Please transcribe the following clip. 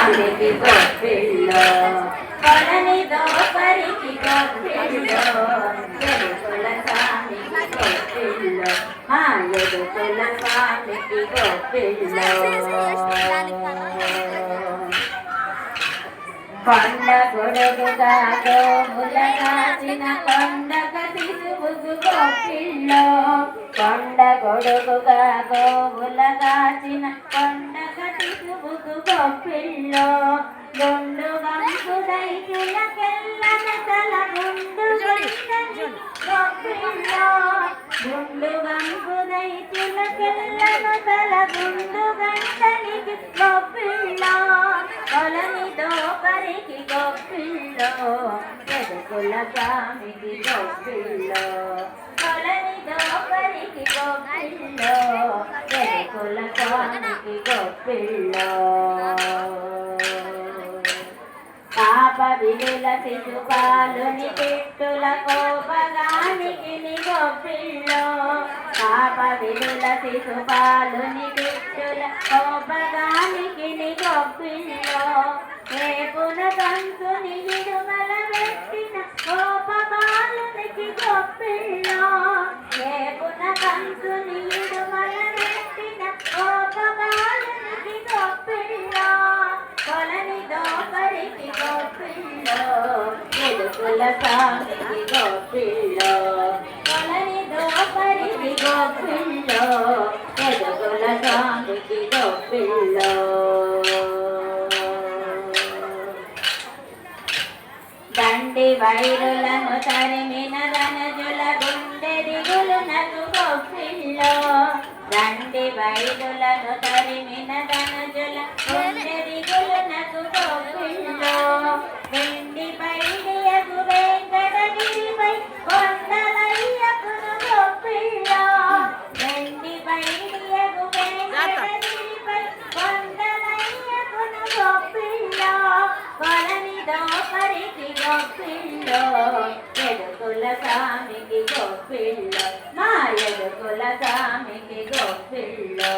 స్వామికి గొప్పిల్లో కొలని దోపరికి గొప్పిల్లో ఎదుకుల స్వామికి గొప్పిల్లో మా ఎదుకుల స్వామికి గొప్పిల్లో కొండ గొడుగుగా గోముల కాచిన కొండక శిశువుకు గొప్పిల్లో కొండ గొడుగుగా గోముల కాచిన కొండక శిశువుకు గొప్పిల్లో గుండు వంకుదైతులకెల్లన తల గుండు గంటని గొప్పిల్లో గుండు వంకుదైతులకెల్లన తల గుండు గంటనికి గొప్పిల్లో కొలని దోపరికి గొప్పిల్లో ఎదుకుల స్వామికి గొప్పిల్లో కొలని దోపరికి గొప్పిల్లో ఎదుకుల స్వామికి గొప్పిల్లో పాప విలుల శిశుపాలుని పెట్టుల కోపగానికి గొప్పిల్లో పాప విలుల శిశుపాలుని పెట్టుల కోపగానికి గొప్పిల్లో రేపున కంసుని ఇడుమల పెట్టిన కోపబాలునికి గొప్పిల్లో రేపున కంసుని ఇడుమల పెట్టిన కోపబాలునికి గొప్పిల్లో కొలని దోపరికి గొప్పిల్లో ఎదుకుల స్వామికి గొప్పిల్లో కొలని దోపరికి గొప్పిల్లో ఎదుకుల స్వామికి గొప్పిల్లో దండి వైరులను తరిమిన ధనజుల గుండె దిగులునకు గొప్పిల్లో దండి వైరులను తరిమిన ధనజుల గుండె దిగులునకు గొప్పిల్లో వెండి పైడియకు వెంకటగిరిపై కొండలయ్యకును గొప్పిల్లో వెండి పైడియకు వెంకటగిరిపై కొండలయ్యకును గొప్పిల్లో కొలని దోపరికి గొప్పిల్లో ఎదుకుల స్వామికి గొప్పిల్లో మా ఎదుకుల స్వామికి గొప్పిల్లో